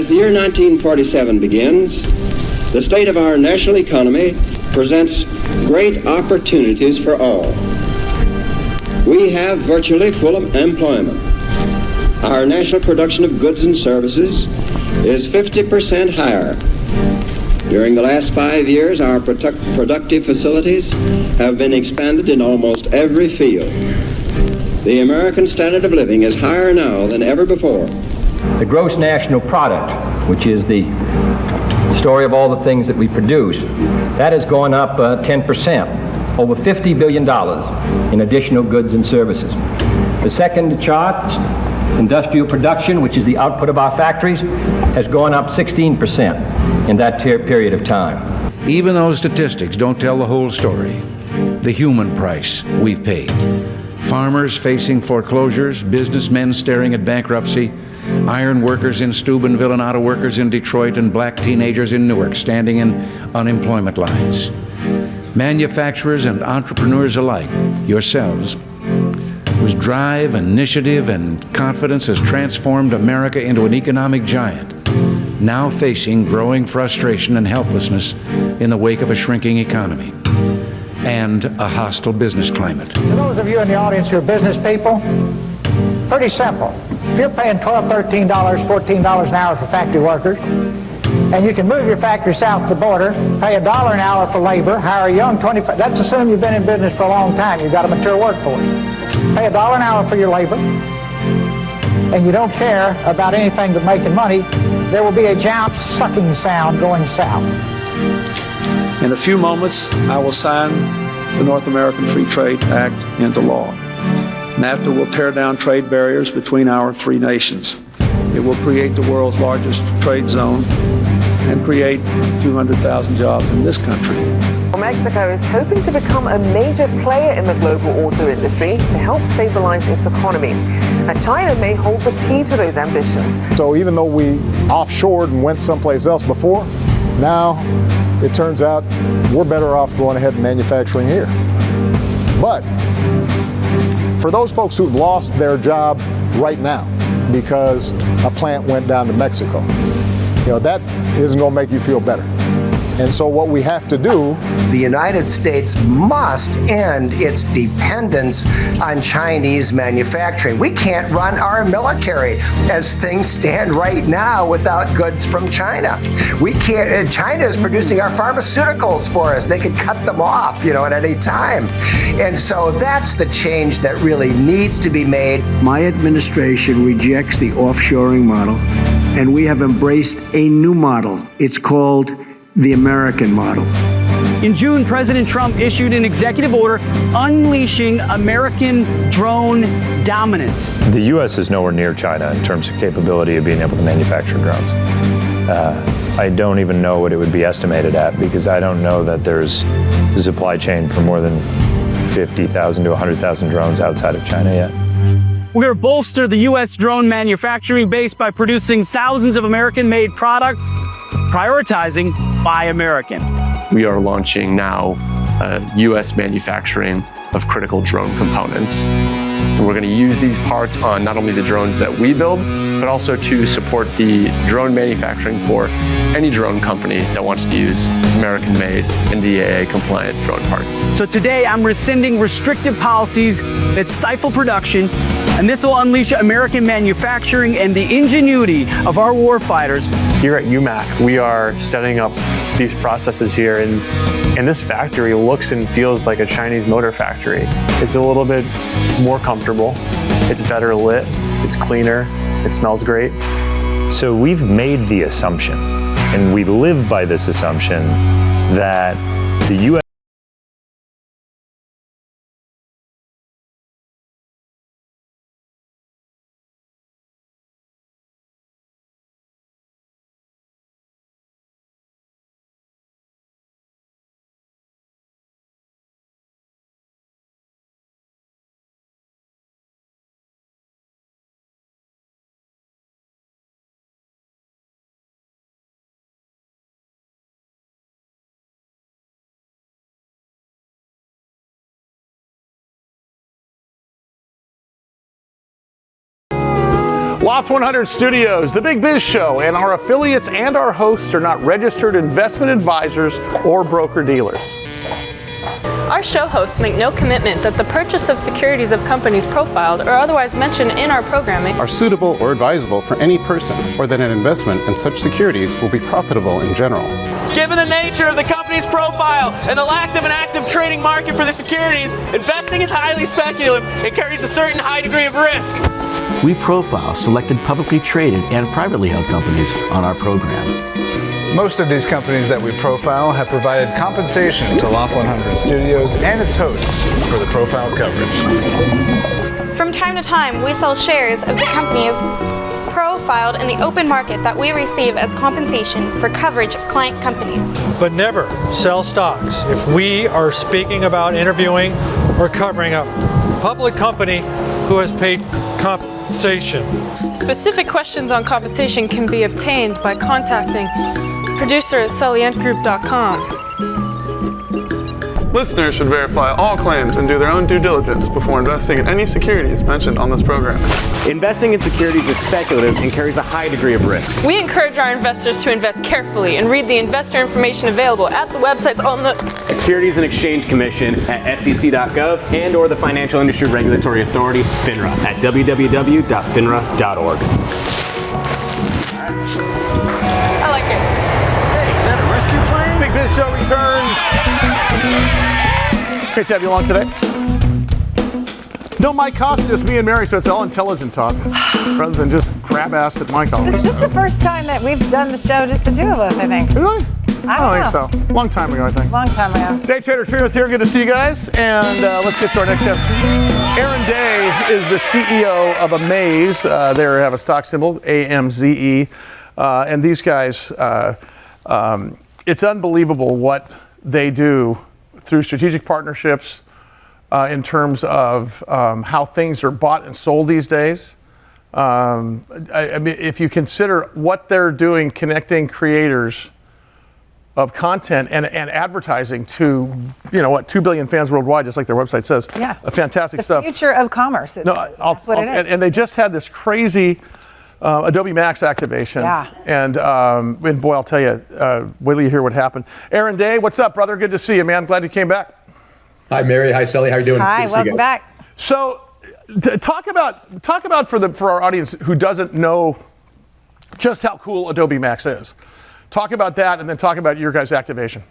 As the year 1947 begins, the state of our national economy presents great opportunities for all. We have virtually full employment. Our national production of goods and services is 50% higher. During the last 5 years, our productive facilities have been expanded in almost every field. The American standard of living is higher now than ever before. The gross national product, which is the story of all the things that we produce, that has gone up 10%, over $50 billion in additional goods and services. The second chart, industrial production, which is the output of our factories, has gone up 16% in that period of time. Even those statistics don't tell the whole story. The human price we've paid. Farmers facing foreclosures, businessmen staring at bankruptcy, iron workers in Steubenville and auto workers in Detroit, and black teenagers in Newark standing in unemployment lines. Manufacturers and entrepreneurs alike, yourselves, whose drive, initiative, and confidence has transformed America into an economic giant, now facing growing frustration and helplessness in the wake of a shrinking economy and a hostile business climate. To those of you in the audience who are business people, pretty simple. If you're paying $12, $13, $14 an hour for factory workers, and you can move your factory south of the border, pay $1 an hour for labor, hire a young 25, that's assuming you've been in business for a long time, you've got a mature workforce. Pay $1 an hour for your labor, and you don't care about anything but making money, there will be a giant sucking sound going south. In a few moments, I will sign the North American Free Trade Act into law. NAFTA will tear down trade barriers between our three nations. It will create the world's largest trade zone and create 200,000 jobs in this country. Mexico is hoping to become a major player in the global auto industry to help stabilize its economy. Now, China may hold the key to those ambitions. So even though we offshored and went someplace else before, now it turns out we're better off going ahead and manufacturing here. But for those folks who've lost their job right now because a plant went down to Mexico, that isn't going to make you feel better. And so what we have to do, the United States must end its dependence on Chinese manufacturing. We can't run our military as things stand right now without goods from China. We can't, China is producing our pharmaceuticals for us. They could cut them off, at any time. And so that's the change that really needs to be made. My administration rejects the offshoring model, and we have embraced a new model. It's called the American model. In June, President Trump issued an executive order unleashing American drone dominance. The U.S. is nowhere near China in terms of capability of being able to manufacture drones. I don't even know what it would be estimated at, because I don't know that there's a supply chain for more than 50,000 to 100,000 drones outside of China yet. We're going to bolster the U.S. drone manufacturing base by producing thousands of American-made products, prioritizing Buy American. We are launching now U.S. manufacturing of critical drone components. And we're going to use these parts on not only the drones that we build, but also to support the drone manufacturing for any drone company that wants to use American-made NDAA-compliant drone parts. So today, I'm rescinding restrictive policies that stifle production, and this will unleash American manufacturing and the ingenuity of our warfighters. Here at UMAC, we are setting up these processes here, and this factory looks and feels like a Chinese motor factory. It's a little bit more comfortable, it's better lit, it's cleaner, it smells great. So we've made the assumption, and we live by this assumption, that the U.S. Loft 100 Studios, The Big Biz Show, and our affiliates and our hosts are not registered investment advisors or broker-dealers. Our show hosts make no commitment that the purchase of securities of companies profiled or otherwise mentioned in our programming are suitable or advisable for any person, or that an investment in such securities will be profitable in general. Given the nature of the company's profile and the lack of an active trading market for the securities, investing is highly speculative and carries a certain high degree of risk. We profile selected publicly traded and privately held companies on our program. Most of these companies that we profile have provided compensation to Loft 100 Studios and its hosts for the profile coverage. From time to time, we sell shares of the companies profiled in the open market that we receive as compensation for coverage of client companies. But never sell stocks if we are speaking about interviewing or covering a public company who has paid compensation. Specific questions on compensation can be obtained by contacting producer at sullyandgroup.com. Listeners should verify all claims and do their own due diligence before investing in any securities mentioned on this program. Investing in securities is speculative and carries a high degree of risk. We encourage our investors to invest carefully and read the investor information available at the websites on the Securities and Exchange Commission at sec.gov and or the Financial Industry Regulatory Authority, FINRA, at www.finra.org. I like it. Hey, is that a rescue plane? Big Biz Show returns. Great to have you along today. No Mike Costa, just me and Mary, so it's all intelligent talk rather than just crab ass at Mike always. This is the first time that we've done the show, just the two of us, I think. Really? I don't think so. Long time ago, I think. Long time ago. Day Trader Trio's here. Good to see you guys. And let's get to our next guest. Aaron Day is the CEO of Amaze. They have a stock symbol, AMZE. And these guys, it's unbelievable what they do through strategic partnerships in terms of how things are bought and sold these days. I mean, if you consider what they're doing, connecting creators of content and advertising to, 2 billion fans worldwide, just like their website says. Yeah. Fantastic stuff. The future of commerce. That's what it is. And they just had this crazy Adobe Max activation. Yeah. And boy, I'll tell you, wait till you hear what happened. Aaron Day, what's up, brother? Good to see you, man. Glad you came back. Hi, Mary. Hi, Sully. How are you doing? Hi, welcome back. So, talk about for our audience who doesn't know just how cool Adobe Max is. Talk about that, and then talk about your guys' activation.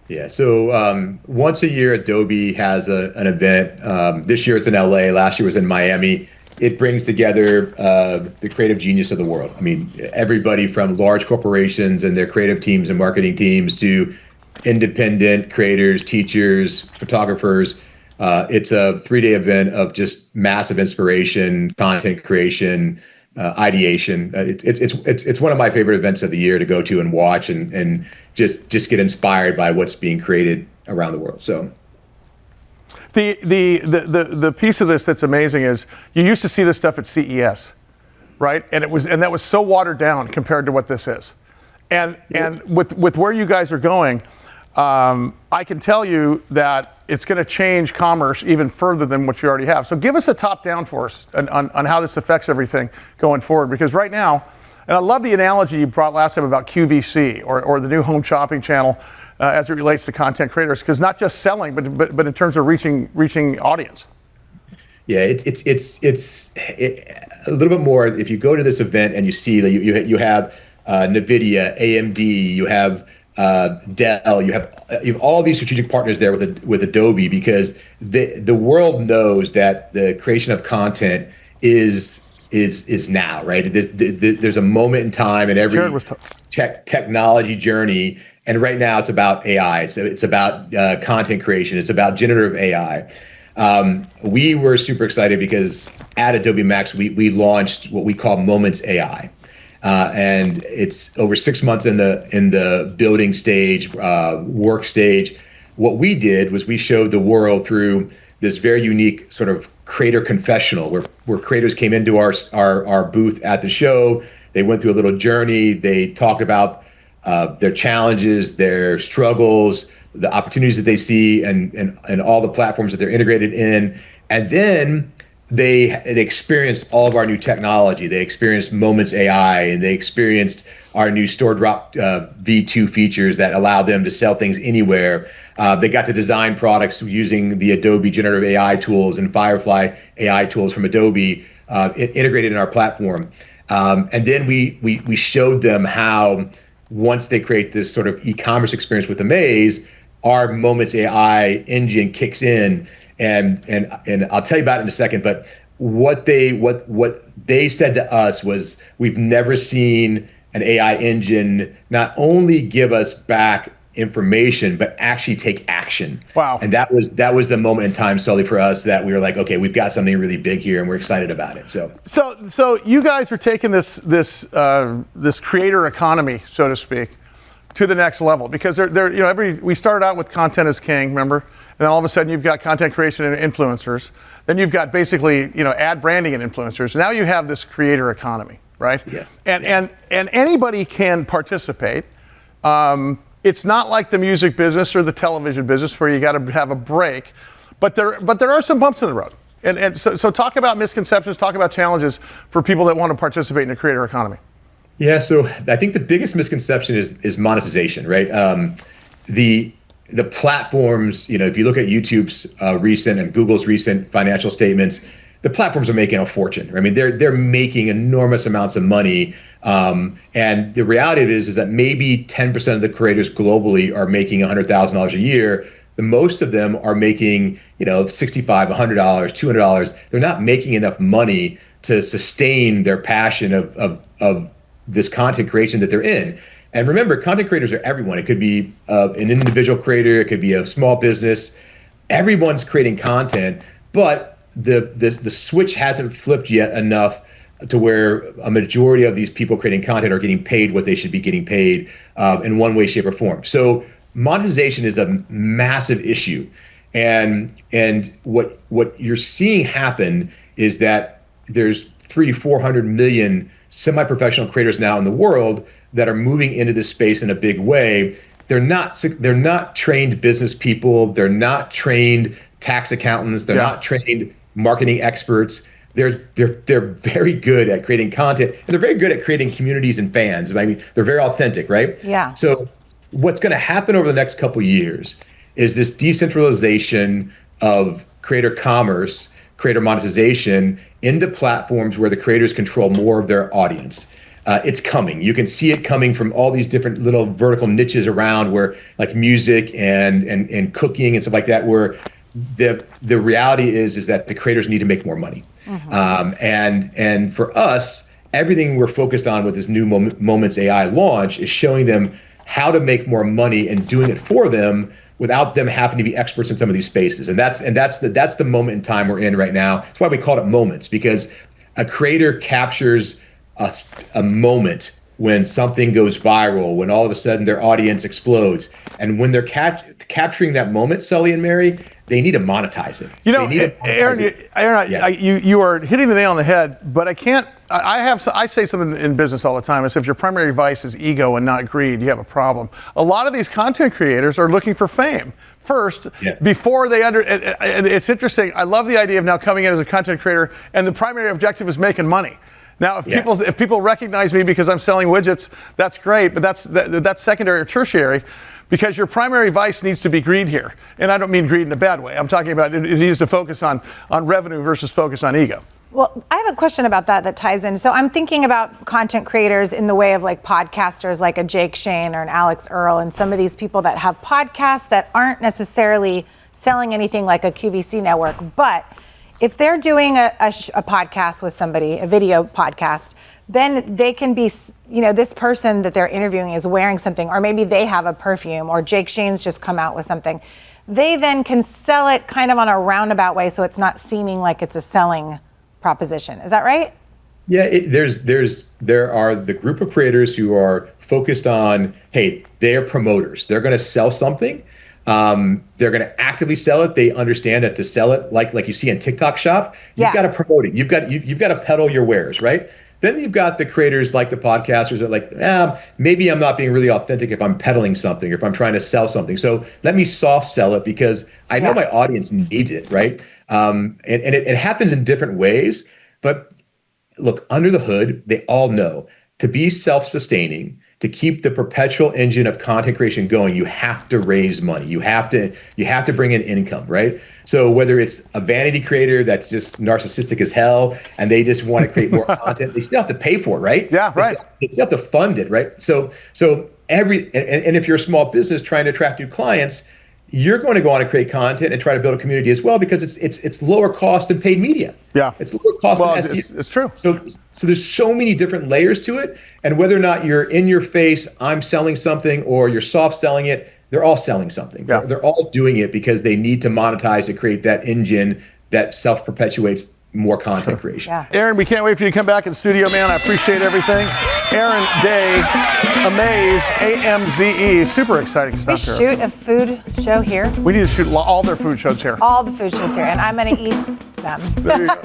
Yeah. So once a year, Adobe has an event. This year it's in LA. Last year was in Miami. It brings together the creative genius of the world. I mean, everybody from large corporations and their creative teams and marketing teams to independent creators, teachers, photographers. It's a 3-day event of just massive inspiration, content creation, ideation. It's one of my favorite events of the year to go to and watch and just get inspired by what's being created around the world. So the piece of this that's amazing is you used to see this stuff at CES, right? And that was so watered down compared to what this is. And with where you guys are going, I can tell you that it's going to change commerce even further than what you already have. So give us a top down for us on how this affects everything going forward. Because right now, and I love the analogy you brought last time about QVC or the new home shopping channel as it relates to content creators. Because not just selling, but in terms of reaching audience. Yeah, it's a little bit more. If you go to this event and you see that you have NVIDIA, AMD, you have Dell, you have all these strategic partners there with Adobe, because the world knows that the creation of content is now, right? There's a moment in time in every technology journey, and right now it's about AI. It's about content creation. It's about generative AI. We were super excited because at Adobe Max we launched what we call Moments AI. And it's over 6 months in the building stage, work stage. What we did was we showed the world through this very unique sort of creator confessional where creators came into our booth at the show. They went through a little journey. They talked about their challenges, their struggles, the opportunities that they see, and all the platforms that they're integrated in. And then they experienced all of our new technology. They experienced Moments AI, and they experienced our new Store Drop V2 features that allow them to sell things anywhere. They got to design products using the Adobe generative AI tools and Firefly AI tools from Adobe integrated in our platform. And then we showed them how, once they create this sort of e-commerce experience with Amaze, our Moments AI engine kicks in. And I'll tell you about it in a second, but what they said to us was, we've never seen an AI engine not only give us back information, but actually take action. Wow. And that was the moment in time, Sully, for us, that we were like, okay, we've got something really big here, and we're excited about it. So you guys are taking this creator economy, so to speak, to the next level, because we started out with content is king, remember? And then all of a sudden you've got content creation and influencers. Then you've got basically, ad branding and influencers. Now you have this creator economy, right? Yeah. And anybody can participate. It's not like the music business or the television business where you got to have a break, but there are some bumps in the road. And so talk about misconceptions, talk about challenges for people that want to participate in the creator economy. Yeah, so I think the biggest misconception is monetization, right? The platforms, if you look at YouTube's recent and Google's recent financial statements, the platforms are making a fortune. I mean, they're making enormous amounts of money, and the reality of it is that maybe 10% of the creators globally are making $100,000 a year. The most of them are making, $65, $100, $200. They're not making enough money to sustain their passion of this content creation that they're in. And remember, content creators are everyone. It could be an individual creator, it could be a small business. Everyone's creating content, but the switch hasn't flipped yet enough to where a majority of these people creating content are getting paid what they should be getting paid in one way, shape, or form. So monetization is a massive issue. And what you're seeing happen is that there's 300-400 million semi-professional creators now in the world that are moving into this space in a big way. They're not trained business people. They're not trained tax accountants. They're not trained marketing experts. They're very good at creating content, and they're very good at creating communities and fans. I mean, they're very authentic, right? Yeah. So what's going to happen over the next couple of years is this decentralization of creator commerce, creator monetization into platforms where the creators control more of their audience. It's coming. You can see it coming from all these different little vertical niches around, where like music and cooking and stuff like that, where the reality is that the creators need to make more money. Mm-hmm. And for us, everything we're focused on with this new Moments AI launch is showing them how to make more money and doing it for them without them having to be experts in some of these spaces. And that's the moment in time we're in right now. That's why we call it Moments, because a creator captures a moment when something goes viral, when all of a sudden their audience explodes. And when they're capturing that moment, Sully and Mary, they need to monetize it. Aaron, you are hitting the nail on the head, but I say something in business all the time. I say, if your primary vice is ego and not greed, you have a problem. A lot of these content creators are looking for fame first, before they and it's interesting. I love the idea of now coming in as a content creator, and the primary objective is making money. Now, if people recognize me because I'm selling widgets, that's great, but that's secondary or tertiary, because your primary vice needs to be greed here. And I don't mean greed in a bad way. I'm talking about it needs to focus on revenue versus focus on ego. Well, I have a question about that ties in. So I'm thinking about content creators in the way of like podcasters like a Jake Shane or an Alex Earl, and some of these people that have podcasts that aren't necessarily selling anything like a QVC network, but if they're doing a podcast with somebody, a video podcast, then they can be, this person that they're interviewing is wearing something, or maybe they have a perfume, or Jake Shane's just come out with something. They then can sell it kind of on a roundabout way, so it's not seeming like it's a selling proposition. Is that right? Yeah, there are the group of creators who are focused on, hey, they're promoters. They're going to sell something. They're going to actively sell it. They understand that to sell it, like you see in TikTok Shop, you've got to promote it. You've got to peddle your wares, right? Then you've got the creators like the podcasters that are like, maybe I'm not being really authentic if I'm peddling something or if I'm trying to sell something. So let me soft sell it because I know my audience needs it, right? And it happens in different ways. But look, under the hood, they all know to be self-sustaining, to keep the perpetual engine of content creation going, you have to raise money. You have to bring in income, right? So whether it's a vanity creator that's just narcissistic as hell and they just want to create more content, they still have to pay for it, right? Yeah, right. They still have to fund it, right? So if you're a small business trying to attract new clients, you're going to go on and create content and try to build a community as well because it's lower cost than paid media. Yeah, it's lower cost than SEO. It's true. So there's so many different layers to it, and whether or not you're in your face, I'm selling something, or you're soft selling it, they're all selling something. Yeah. They're all doing it because they need to monetize to create that engine that self-perpetuates more content creation. Yeah. Aaron, we can't wait for you to come back in studio, man. I appreciate everything. Aaron Day, Amaze, AMZE, super exciting We stuff here. shoot a food show here. We need to shoot all their food shows here. All the food shows here, and I'm going to eat them. There you go.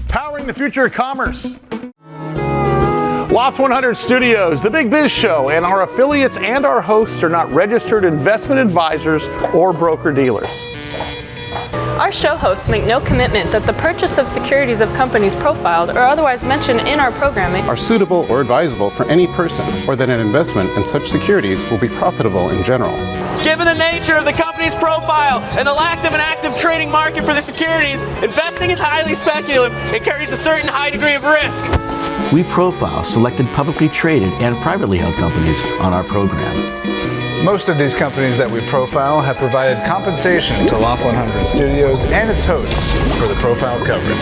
Powering the future of commerce. Loft 100 Studios, The Big Biz Show, and our affiliates and our hosts are not registered investment advisors or broker-dealers. Our show hosts make no commitment that the purchase of securities of companies profiled or otherwise mentioned in our programming Are suitable or advisable for any person, or that an investment in such securities will be profitable in general. Given the nature of the company's profile and the lack of an active trading market for the securities, investing is highly speculative and carries a certain high degree of risk. We profile selected publicly traded and privately held companies on our program. Most of these companies that we profile have provided compensation to Loft 100 Studios and its hosts for the profile coverage.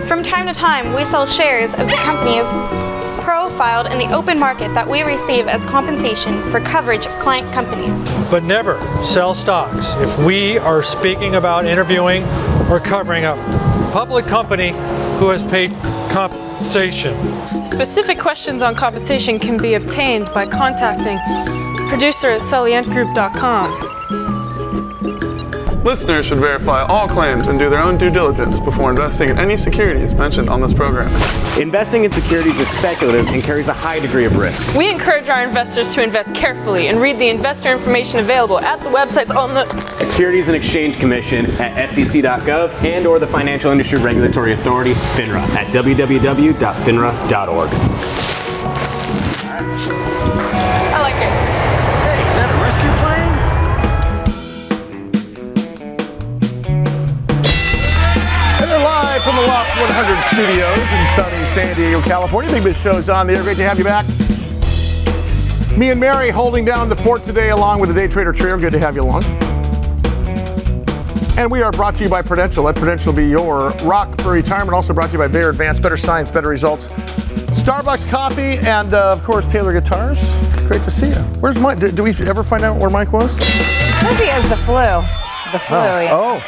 From time to time, we sell shares of the companies profiled in the open market that we receive as compensation for coverage of client companies. But never sell stocks. If we are speaking about interviewing or covering a public company who has paid compensation. Specific questions on compensation can be obtained by contacting producer at sullyandgroup.com. Listeners should verify all claims and do their own due diligence before investing in any securities mentioned on this program. Investing in securities is speculative and carries a high degree of risk. We encourage our investors to invest carefully and read the investor information available at the websites on the Securities and Exchange Commission at sec.gov and or the Financial Industry Regulatory Authority, FINRA, at www.finra.org. I like it. Hey, is that a rescue plane? And they're live from the Loft 100 Studios in sunny San Diego, California. Big Biz Show's on the air. Great to have you back. Me and Mary holding down the fort today along with the Day Trader Trio. Good to have you along. And we are brought to you by Prudential. Let Prudential be your rock for retirement. Also brought to you by Bayer Advanced, better science, better results. Starbucks coffee, and of course, Taylor Guitars. Great to see you. Where's Mike? Did we ever find out where Mike was? Because he has the flu. The flu, yeah. Oh.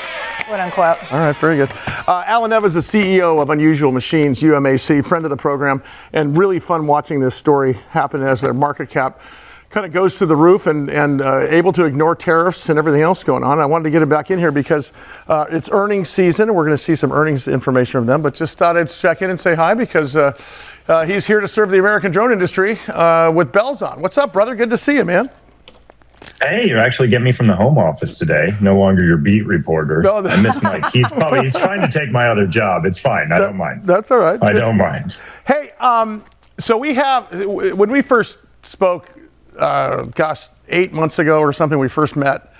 Quote unquote. All right, very good. Allan is the CEO of Unusual Machines, UMAC, friend of the program, and really fun watching this story happen as their market cap kind of goes through the roof and able to ignore tariffs and everything else going on. I wanted to get him back in here because it's earnings season, and we're going to see some earnings information from them, but just thought I'd check in and say hi because he's here to serve the American drone industry with bells on. What's up, brother? Good to see you, man. Hey, you actually get me from the home office today. No longer your beat reporter. No, I miss Mike. He's trying to take my other job. It's fine. I don't mind. That's all right. I don't mind. Hey, so we have, when we first spoke, 8 months ago or something, we first met.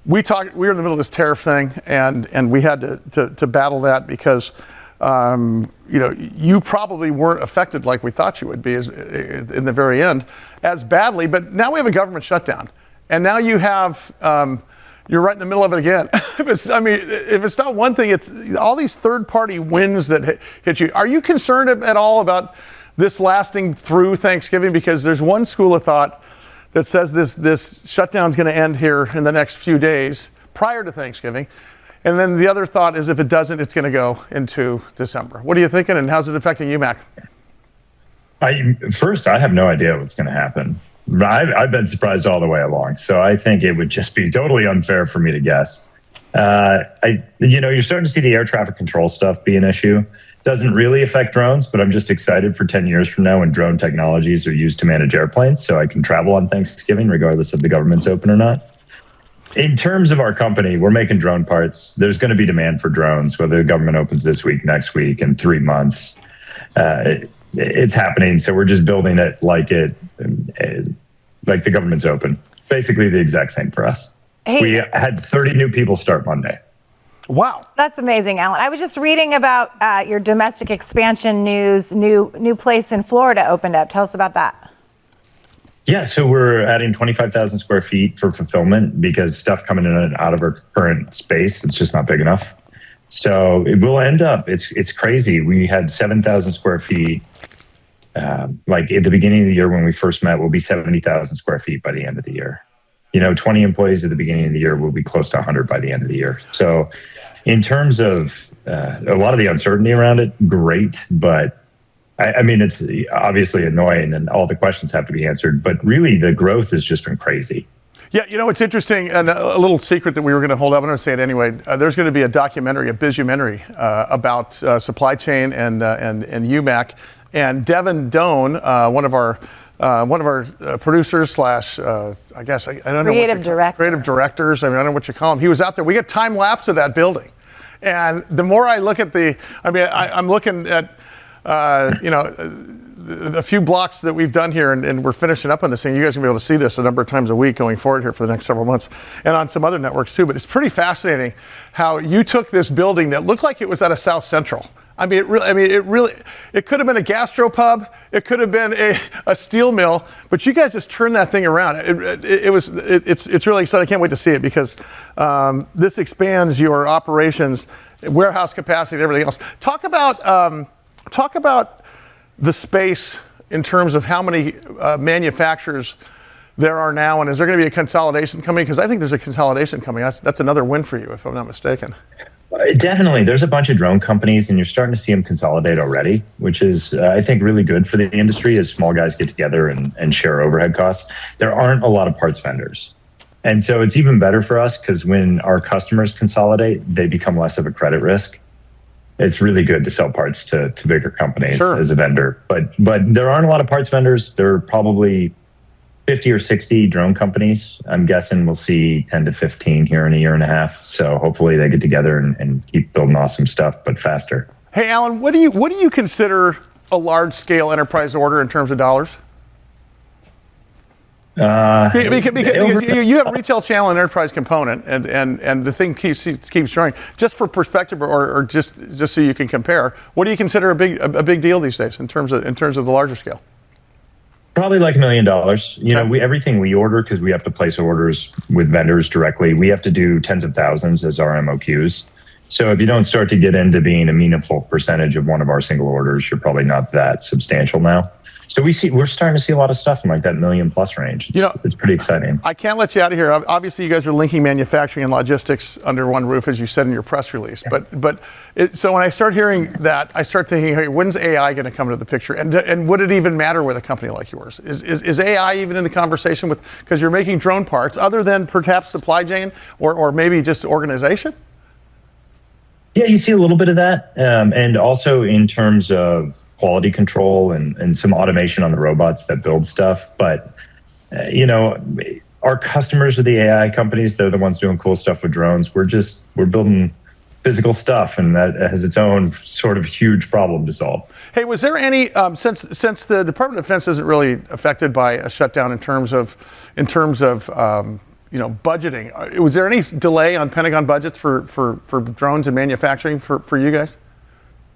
We were in the middle of this tariff thing, and we had to battle that because you probably weren't affected like we thought you would be in the very end as badly. But now we have a government shutdown, and now you have you're right in the middle of it again. If it's not one thing, it's all these third-party wins that hit you. Are you concerned at all about this lasting through Thanksgiving? Because there's one school of thought that says this shutdown is going to end here in the next few days prior to Thanksgiving. And then the other thought is if it doesn't, it's going to go into December. What are you thinking, and how's it affecting you, Mac? First, I have no idea what's going to happen. I've been surprised all the way along, so I think it would just be totally unfair for me to guess. You're starting to see the air traffic control stuff be an issue. Doesn't really affect drones, but I'm just excited for 10 years from now when drone technologies are used to manage airplanes, so I can travel on Thanksgiving regardless if the government's open or not. In terms of our company, we're making drone parts. There's going to be demand for drones, whether the government opens this week, next week, in 3 months. It's happening. So we're just building it like the government's open. Basically the exact same for us. Hey. We had 30 new people start Monday. Wow. That's amazing, Allan. I was just reading about your domestic expansion news, new place in Florida opened up. Tell us about that. Yeah, so we're adding 25,000 square feet for fulfillment because stuff coming in and out of our current space, it's just not big enough. So it will end up, it's crazy. We had 7,000 square feet. Like at the beginning of the year when we first met, we'll be 70,000 square feet by the end of the year. 20 employees at the beginning of the year will be close to 100 by the end of the year. So in terms of a lot of the uncertainty around it, great. But I mean, it's obviously annoying and all the questions have to be answered. But really, the growth has just been crazy. Yeah, it's interesting, and a little secret that we were going to hold up. I'm going to say it anyway. There's going to be a documentary, a Bizumentary, about supply chain and UMAC. And Devin Doan, one of our producers / I guess I don't know. Creative directors. I mean, I don't know what you call them. He was out there. We get time lapse of that building, and the more I look at I'm looking at a few blocks that we've done here, and we're finishing up on this thing. You guys are going to be able to see this a number of times a week going forward here for the next several months, and on some other networks too. But it's pretty fascinating how you took this building that looked like it was out of South Central. It could have been a gastropub, it could have been a steel mill, but you guys just turned that thing around. It's really exciting. I can't wait to see it because this expands your operations, warehouse capacity, and everything else. Talk about the space in terms of how many manufacturers there are now, and is there going to be a consolidation coming? Because I think there's a consolidation coming. That's another win for you, if I'm not mistaken. Definitely. There's a bunch of drone companies and you're starting to see them consolidate already, which is, I think, really good for the industry as small guys get together and share overhead costs. There aren't a lot of parts vendors. And so it's even better for us because when our customers consolidate, they become less of a credit risk. It's really good to sell parts to bigger companies as a vendor. But there aren't a lot of parts vendors. There are probably 50 or 60 drone companies. I'm guessing we'll see 10 to 15 here in a year and a half. So hopefully they get together and keep building awesome stuff, but faster. Hey, Allan, what do you consider a large-scale enterprise order in terms of dollars? Because you have a retail channel and enterprise component, and the thing keeps growing. Just for perspective, or just so you can compare, what do you consider a big deal these days in terms of the larger scale? Probably like $1 million. Everything we order, because we have to place orders with vendors directly, we have to do tens of thousands as our MOQs. So if you don't start to get into being a meaningful percentage of one of our single orders, you're probably not that substantial now. So we're starting to see a lot of stuff in like that $1 million+ range. It's pretty exciting. I can't let you out of here. Obviously, you guys are linking manufacturing and logistics under one roof, as you said in your press release. So when I start hearing that, I start thinking, hey, when's AI going to come into the picture? And would it even matter with a company like yours? Is AI even in the conversation because you're making drone parts, other than perhaps supply chain or maybe just organization? Yeah, you see a little bit of that. And also in terms of quality control and some automation on the robots that build stuff. But, our customers are the AI companies. They're the ones doing cool stuff with drones. We're building physical stuff, and that has its own sort of huge problem to solve. Hey, was there any, since the Department of Defense isn't really affected by a shutdown in terms of budgeting, was there any delay on Pentagon budgets for drones and manufacturing for you guys?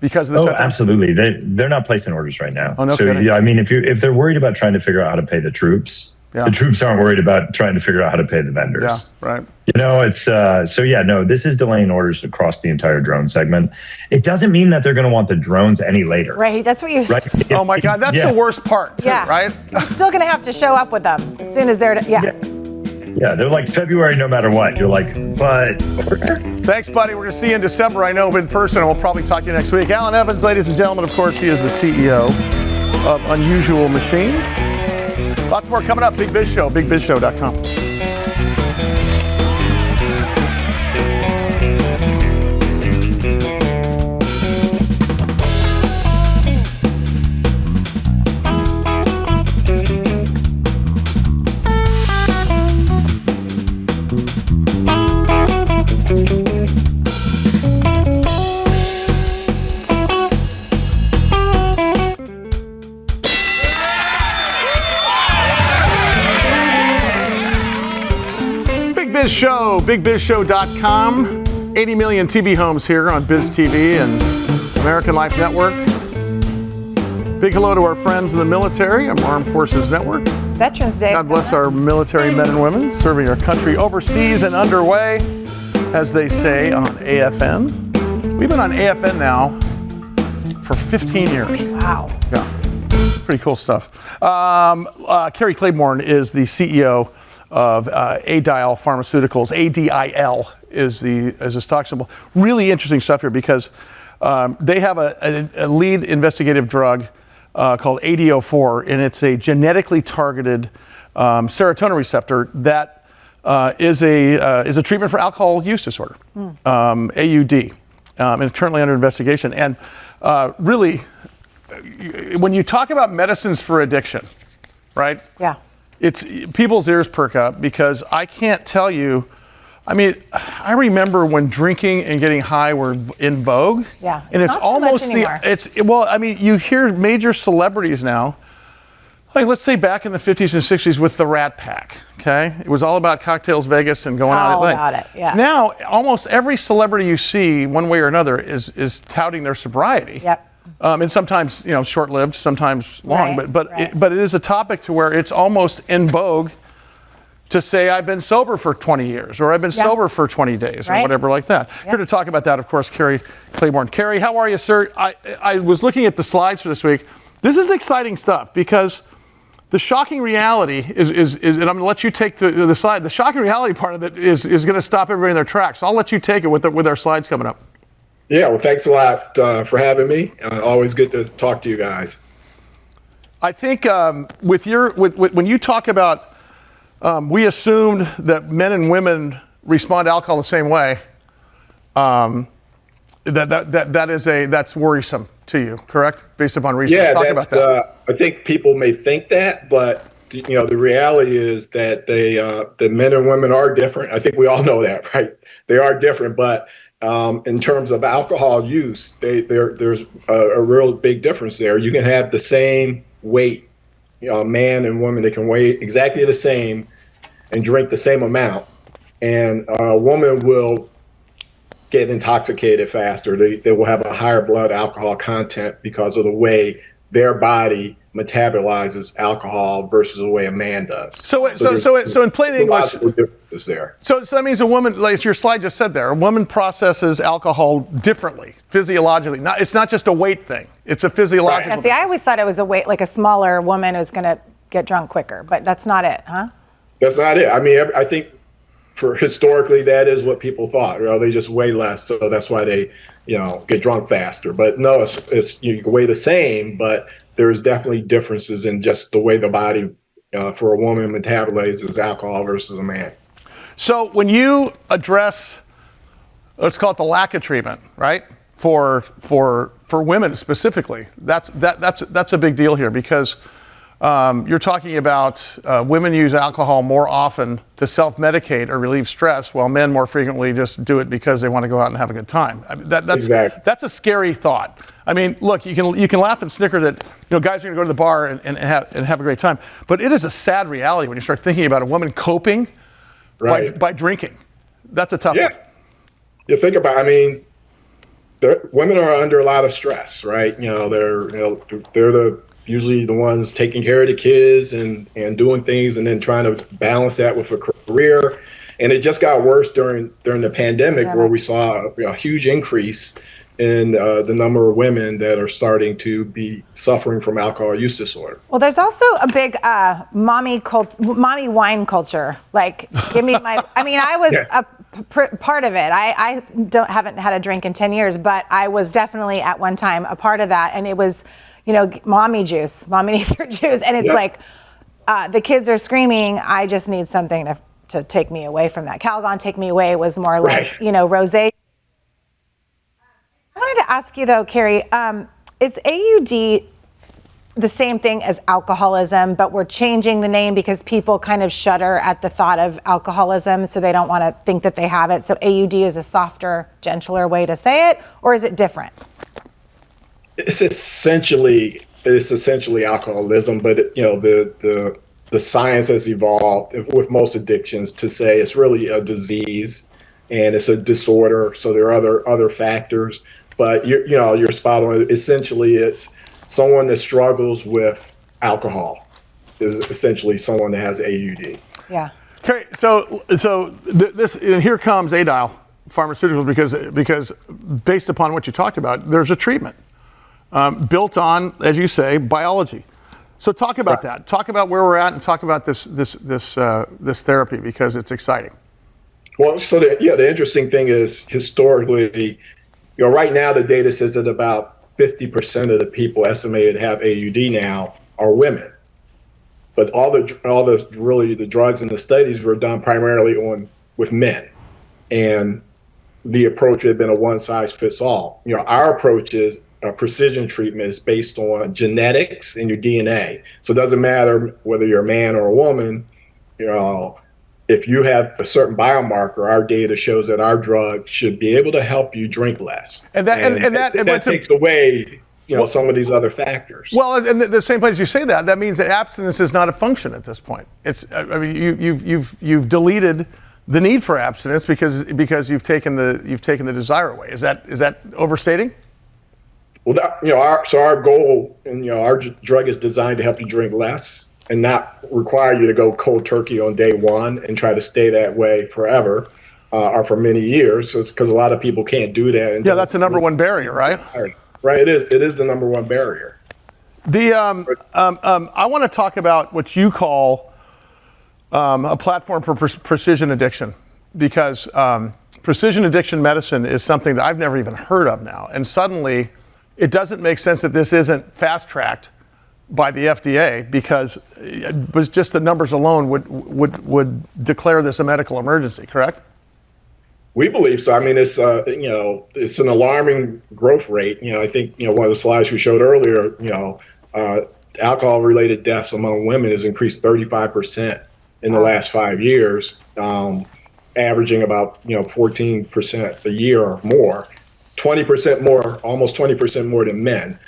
Because of the shutdown? Absolutely. They're not placing orders right now. Oh, no so kidding. yeah, I mean, if they're worried about trying to figure out how to pay the troops, the troops aren't worried about trying to figure out how to pay the vendors. Yeah, right. It's this is delaying orders across the entire drone segment. It doesn't mean that they're going to want the drones any later. Right. That's what you're saying. Oh my God, that's the worst part too, right? You're still going to have to show up with them as soon as they're Yeah, they're like February no matter what. You're like, but... Thanks, buddy. We're going to see you in December, I know, in person, and we'll probably talk to you next week. Allan Evans, ladies and gentlemen, of course, he is the CEO of Unusual Machines. Lots more coming up. Big Biz Show, bigbizshow.com. Biz Show, bigbizshow.com. 80 million TV homes here on BizTV and American Life Network. Big hello to our friends in the military, our Armed Forces Network. Veterans Day. God bless our military men and women serving our country overseas and underway, as they say on AFN. We've been on AFN now for 15 years. Wow. Yeah, pretty cool stuff. Carrie Claiborne is the CEO of ADIL Pharmaceuticals. ADIL is a stock symbol. Really interesting stuff here because they have a lead investigative drug called ADO4, and it's a genetically targeted serotonin receptor that is a treatment for alcohol use disorder, AUD, and it's currently under investigation. And really, when you talk about medicines for addiction, right? Yeah. It's people's ears perk up because I can't tell you. I mean, I remember when drinking and getting high were in vogue. Yeah. And it's not almost so much anymore. well, I mean, you hear major celebrities now, like let's say back in the 50s and 60s with the Rat Pack, okay? It was all about Cocktails Vegas and going out at night. All about it, yeah. Now, almost every celebrity you see, one way or another, is touting their sobriety. Yep. And sometimes, short-lived, sometimes long, Right, but right. But it is a topic to where it's almost in vogue to say I've been sober for 20 years or I've been sober for 20 days or Right. whatever like that. Here to talk about that, of course, Carrie Claiborne. Carrie, how are you, sir? I was looking at the slides for this week. This is exciting stuff because the shocking reality is and I'm going to let you take the slide. The shocking reality part of it is going to stop everybody in their tracks. I'll let you take it with our slides coming up. Yeah, well, thanks a lot for having me. Always good to talk to you guys. I think when you talk about we assumed that men and women respond to alcohol the same way. That's worrisome to you, correct? Based upon research. Yeah, Talk about that. I think people may think that, but the reality is that the men and women are different. I think we all know that, right? They are different, but in terms of alcohol use, there's a real big difference there. You can have the same weight, man and woman, they can weigh exactly the same and drink the same amount, and a woman will get intoxicated faster. They will have a higher blood alcohol content because of the way their body metabolizes alcohol versus the way a man does. So in plain English, is there. So that means a woman, like your slide just said there, a woman processes alcohol differently, physiologically. It's not just a weight thing. It's a physiological. Yeah, see, I always thought it was a weight, like a smaller woman was going to get drunk quicker, but that's not it, huh? That's not it. I mean, I think for historically that is what people thought. They just weigh less, so that's why they, get drunk faster. But no, it's you can weigh the same, but there's definitely differences in just the way the body for a woman metabolizes alcohol versus a man. So when you address, let's call it the lack of treatment, right? For women specifically, that's a big deal here because you're talking about women use alcohol more often to self-medicate or relieve stress, while men more frequently just do it because they want to go out and have a good time. I mean, that's a scary thought. I mean, look, you can laugh and snicker that guys are going to go to the bar and have a great time, but it is a sad reality when you start thinking about a woman coping by drinking. That's a tough one. You think about, I mean, women are under a lot of stress, right? They're usually the ones taking care of the kids and doing things and then trying to balance that with a career. And it just got worse during the pandemic where we saw a huge increase in the number of women that are starting to be suffering from alcohol use disorder. Well, there's also a big mommy wine culture. Like, give me my, I mean, I was a part of it. I haven't had a drink in 10 years, but I was definitely at one time a part of that. And it was, mommy juice, mommy needs her juice. And it's like, the kids are screaming, I just need something to take me away from that. Calgon, take me away was more like, rosé. I wanted to ask you though, Carrie, is AUD the same thing as alcoholism, but we're changing the name because people kind of shudder at the thought of alcoholism, so they don't want to think that they have it. So AUD is a softer, gentler way to say it, or is it different? It's essentially alcoholism, but the the science has evolved with most addictions to say it's really a disease and it's a disorder. So there are other factors, but you're spot on. Essentially, it's someone that struggles with alcohol is essentially someone that has AUD. Yeah. Okay, so this, and here comes Adile Pharmaceuticals because based upon what you talked about, there's a treatment built on, as you say, biology. So talk about that. Talk about where we're at, and talk about this therapy, because it's exciting. Well, so the interesting thing is historically, right now the data says that about 50% of the people estimated to have AUD now are women. But all the drugs and the studies were done primarily with men, and the approach had been a one size fits all. Our approach is precision treatment is based on genetics and your DNA. So it doesn't matter whether you're a man or a woman. If you have a certain biomarker, our data shows that our drug should be able to help you drink less. And that takes away some of these other factors. Well, and the same place you say that means that abstinence is not a function at this point. You've deleted the need for abstinence because you've taken the desire away. Is that overstating? Well, our goal, and our drug is designed to help you drink less and not require you to go cold turkey on day one and try to stay that way forever or for many years. So it's because a lot of people can't do that. Yeah, that's the number one barrier, right? Right, it is the number one barrier. I want to talk about what you call a platform for precision addiction, because precision addiction medicine is something that I've never even heard of now, and suddenly it doesn't make sense that this isn't fast-tracked by the FDA, because it was just the numbers alone would declare this a medical emergency, correct? We believe so. I mean, it's it's an alarming growth rate. I think one of the slides we showed earlier, alcohol-related deaths among women has increased 35% in the last 5 years, averaging about 14% a year or more, 20% more, almost 20% more than men.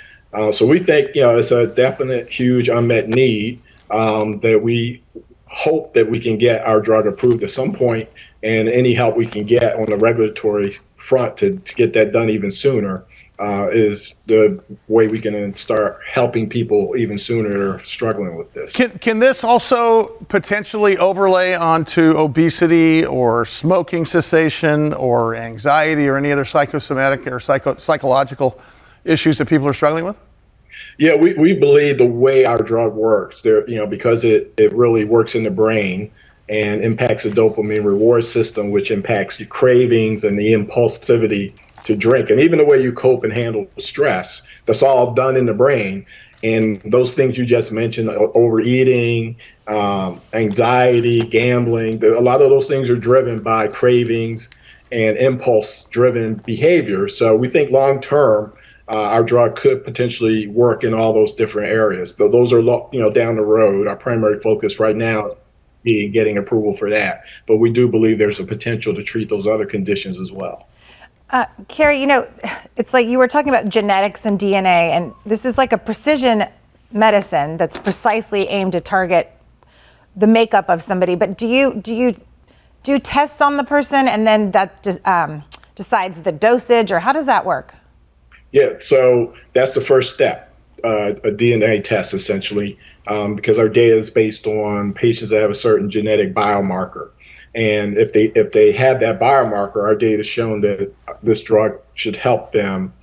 So we think it's a definite huge unmet need that we hope that we can get our drug approved at some point, and any help we can get on the regulatory front to get that done even sooner is the way we can start helping people even sooner that are struggling with this. Can this also potentially overlay onto obesity or smoking cessation or anxiety or any other psychosomatic or psychological issues that people are struggling with? Yeah, we believe the way our drug works, because it really works in the brain and impacts the dopamine reward system, which impacts your cravings and the impulsivity to drink, and even the way you cope and handle stress. That's all done in the brain. And those things you just mentioned, overeating, anxiety, gambling, a lot of those things are driven by cravings and impulse-driven behavior. So we think long-term, our drug could potentially work in all those different areas. Though those are down the road. Our primary focus right now is getting approval for that. But we do believe there's a potential to treat those other conditions as well. Carrie, it's like you were talking about genetics and DNA, and this is like a precision medicine that's precisely aimed to target the makeup of somebody. But do you do tests on the person, and then that decides the dosage, or how does that work? Yeah, so that's the first step, a DNA test essentially, because our data is based on patients that have a certain genetic biomarker. And if they have that biomarker, our data has shown that this drug should help them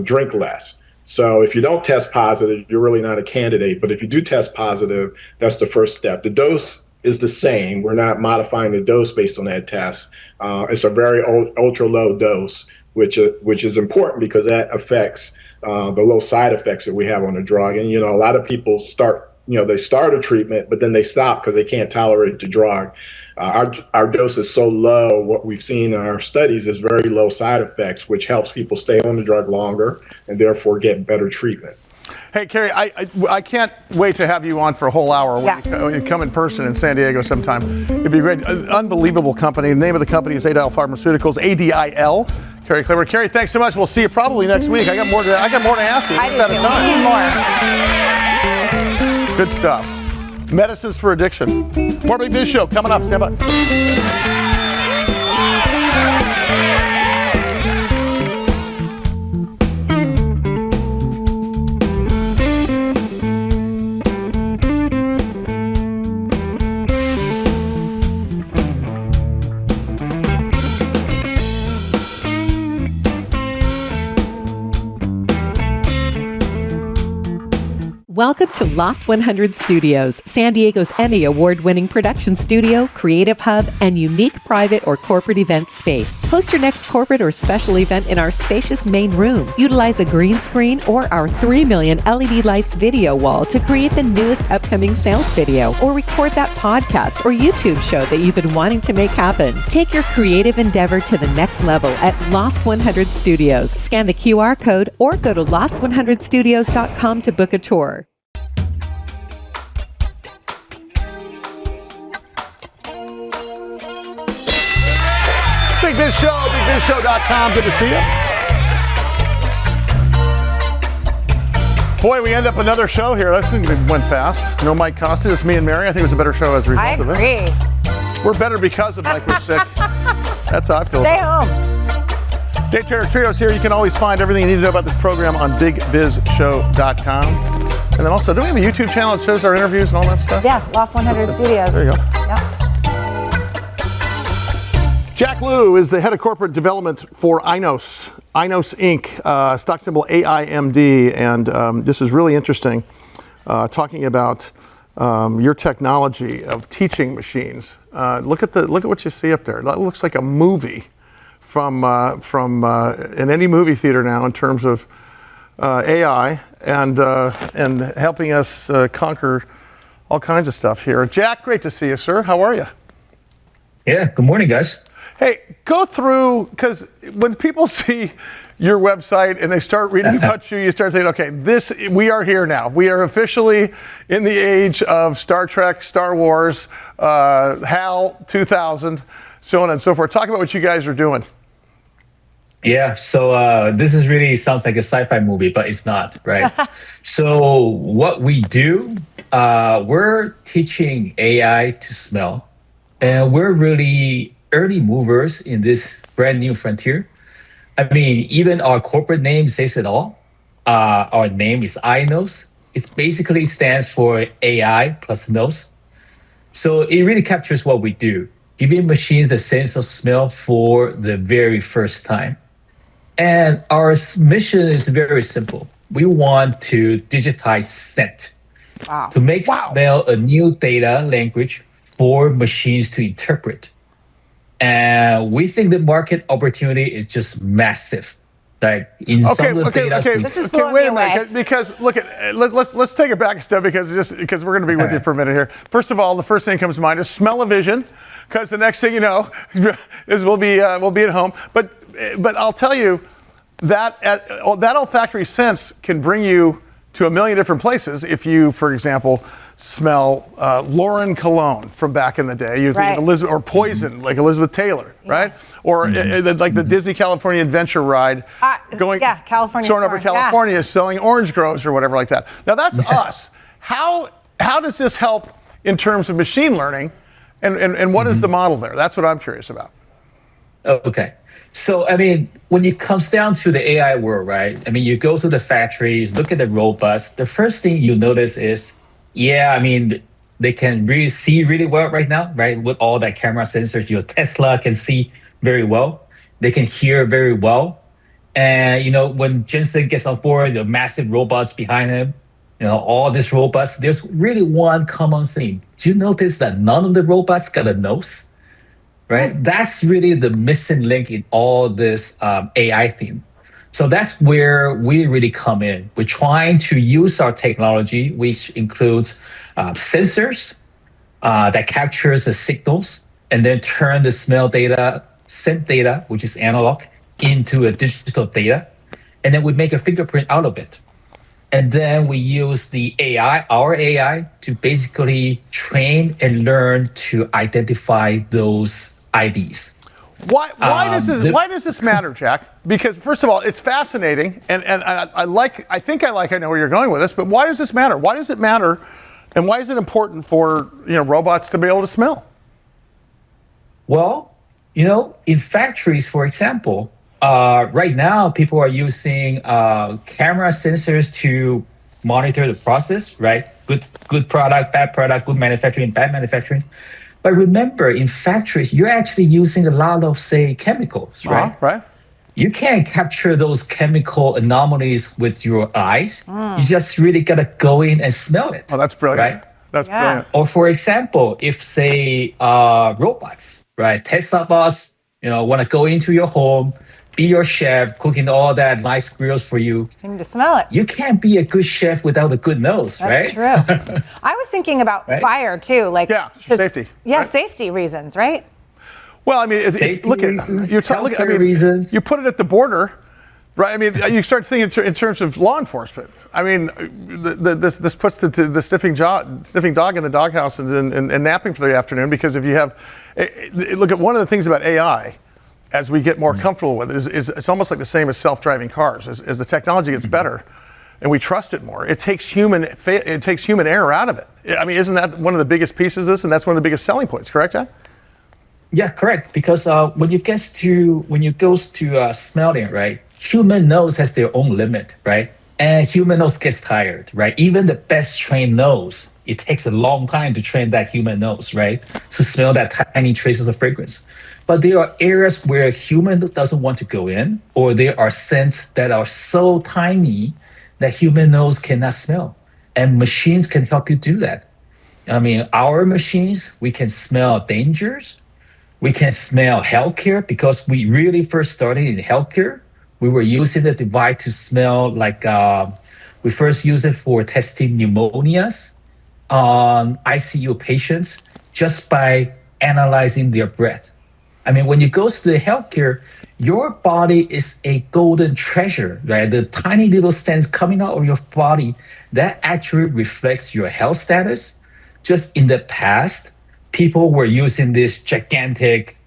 drink less. So if you don't test positive, you're really not a candidate. But if you do test positive, that's the first step. The dose is the same. We're not modifying the dose based on that test. It's a very ultra low dose, which is important because that affects the low side effects that we have on the drug. And a lot of people start a treatment, but then they stop because they can't tolerate the drug. Our dose is so low. What we've seen in our studies is very low side effects, which helps people stay on the drug longer and therefore get better treatment. Hey, Carrie, I can't wait to have you on for a whole hour when you come in person in San Diego sometime. It'd be great. Unbelievable company. The name of the company is Adile Pharmaceuticals, ADIL. Carrie Clever. Carrie, thanks so much. We'll see you probably next week. I got more to ask you. I do too. We need more. Good stuff. Medicines for addiction. More Big Biz Show coming up. Stand by. Welcome to Loft 100 Studios, San Diego's Emmy Award-winning production studio, creative hub, and unique private or corporate event space. Host your next corporate or special event in our spacious main room. Utilize a green screen or our 3 million LED lights video wall to create the newest upcoming sales video, or record that podcast or YouTube show that you've been wanting to make happen. Take your creative endeavor to the next level at Loft 100 Studios. Scan the QR code or go to loft100studios.com to book a tour. Big Biz Show, bigbizshow.com. Good to see you. Boy, we end up another show here. That went fast. No Mike Costa, just me and Mary. I think it was a better show as a result of it. I agree. We're better because of Mike. We're sick. That's how I feel. Stay home. Dave Terry Trio's here. You can always find everything you need to know about this program on bigbizshow.com. And then also, do we have a YouTube channel that shows our interviews and all that stuff? Yeah, Loft 100 Studios. There you go. Yep. Jack Lu is the head of corporate development for Ainos Inc., stock symbol AIMD, and this is really interesting, talking about your technology of teaching machines. Look at what you see up there. That looks like a movie from in any movie theater now in terms of AI and helping us conquer all kinds of stuff here. Jack, great to see you, sir. How are you? Yeah, good morning, guys. Hey, go through, because when people see your website and they start reading about you, you start thinking, okay, we are here now. We are officially in the age of Star Trek, Star Wars, HAL 2000, so on and so forth. Talk about what you guys are doing. Yeah, so this is really sounds like a sci-fi movie, but it's not, right? So what we do, we're teaching AI to smell, and we're really early movers in this brand new frontier. I mean, even our corporate name says it all. Our name is Ainos. It basically stands for AI plus nose. So it really captures what we do, giving machines the sense of smell for the very first time. And our mission is very simple. We want to digitize scent to make smell a new data language for machines to interpret. And we think the market opportunity is just massive. Like in some of the data, wait a minute, because let's take it back a step because we're going to be with you for a minute here. First of all, the first thing that comes to mind is smell-o-vision, because the next thing you know is we'll be at home. But I'll tell you that olfactory sense can bring you to a million different places if you, for example, smell Lauren cologne from back in the day. You think of Elizabeth, or Poison, like Elizabeth Taylor, right? Or like the Disney California Adventure ride, soaring over California, selling orange groves or whatever like that. Now that's us. How does this help in terms of machine learning, and what is the model there? That's what I'm curious about. Okay. So, I mean, when it comes down to the AI world, right? I mean, you go to the factories, look at the robots. The first thing you notice is, yeah, I mean, they can really see really well right now, right? With all that camera sensors, your Tesla can see very well. They can hear very well. And, you know, when Jensen gets on board, the massive robots behind him, you know, all these robots, there's really one common theme. Do you notice that none of the robots got a nose? Right? That's really the missing link in all this AI theme. So that's where we really come in. We're trying to use our technology, which includes sensors that captures the signals and then turn the smell data, scent data, which is analog, into a digital data. And then we make a fingerprint out of it. And then we use the AI, our AI, to basically train and learn to identify those IDs. Why does this matter, Jack? Because first of all, it's fascinating, and I know where you're going with this, but why does this matter? Why does it matter And why is it important for robots to be able to smell? Well, in factories, for example, right now people are using camera sensors to monitor the process, right? Good product, bad product, good manufacturing, bad manufacturing. But remember, in factories, you're actually using a lot of, say, chemicals, right? Right. You can't capture those chemical anomalies with your eyes. You just really gotta go in and smell it. Oh, that's brilliant. Right? That's brilliant. Or for example, if say robots, right? Tesla bots, want to go into your home, be your chef, cooking all that nice grills for you. You need to smell it. You can't be a good chef without a good nose, That's right? true. I was thinking about fire too, like safety. Yeah, safety reasons, right? Well, I mean, look at reasons. You put it at the border, right? I mean, you start thinking in terms of law enforcement. I mean, this puts the sniffing dog in the doghouse and napping for the afternoon, because if you have, look at one of the things about AI, as we get more comfortable with it, is it's almost like the same as self-driving cars. As the technology gets better, and we trust it more, it takes human error out of it. I mean, isn't that one of the biggest pieces of this, and that's one of the biggest selling points? Correct, John? Yeah, correct. Because when you go to smelling, right? Human nose has their own limit, right? And human nose gets tired, right? Even the best trained nose, it takes a long time to train that human nose, right? To smell that tiny traces of fragrance. But there are areas where human doesn't want to go in, or there are scents that are so tiny that human nose cannot smell. And machines can help you do that. I mean, our machines, we can smell dangers. We can smell healthcare, because we really first started in healthcare. We were using the device to smell like, we first used it for testing pneumonias on ICU patients just by analyzing their breath. I mean, when you go to the healthcare, your body is a golden treasure, right? The tiny little scents coming out of your body, that actually reflects your health status. Just in the past, people were using these gigantic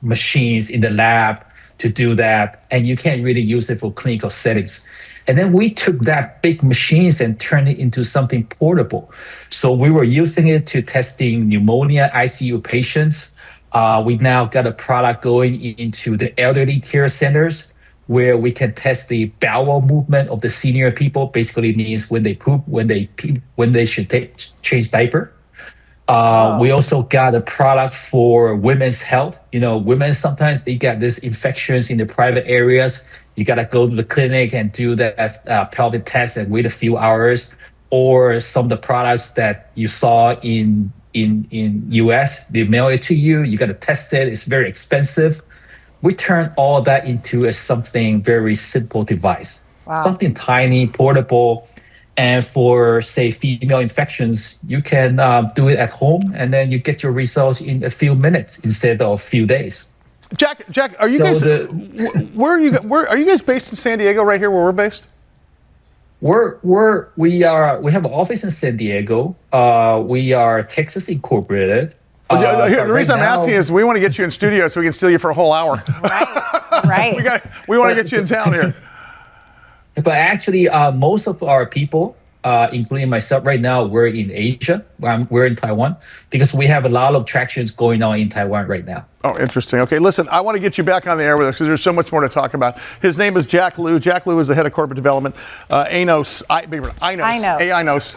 machines in the lab to do that, and you can't really use it for clinical settings. And then we took that big machines and turned it into something portable. So we were using it to testing pneumonia ICU patients. We now got a product going into the elderly care centers, where we can test the bowel movement of the senior people. Basically means when they poop, when they pee, when they should change diaper. We also got a product for women's health. Women, sometimes they get these infections in the private areas. You got to go to the clinic and do that pelvic test and wait a few hours. Or some of the products that you saw in US, they mail it to you. You got to test it. It's very expensive. We turned all that into something very simple device. Wow. Something tiny, portable. And for, say, female infections, you can do it at home, and then you get your results in a few minutes instead of a few days. Jack, are you guys? Where are you guys based in San Diego? Right here, where we're based. We have an office in San Diego. We are Texas incorporated. The reason I'm asking is we want to get you in studio so we can steal you for a whole hour. Right. we want to get you in town here. But actually, most of our people, including myself right now, we're in Asia. We're in Taiwan, because we have a lot of tractions going on in Taiwan right now. Oh, interesting. Okay, listen, I want to get you back on the air with us because there's so much more to talk about. His name is Jack Lu. Jack Lu is the head of corporate development. Ainos. Ainos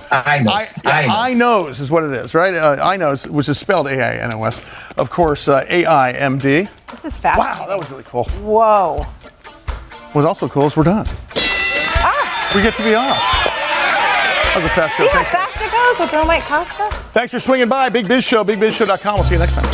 is what it is, right? Ainos, which is spelled A-I-N-O-S. Of course, A-I-M-D. This is fast. Wow, that was really cool. Whoa. What's also cool is we're done. We get to be off. That was a fast show. See how fast it goes with Bill Mike Costa? Thanks for swinging by. Big Biz Show, bigbizshow.com. We'll see you next time.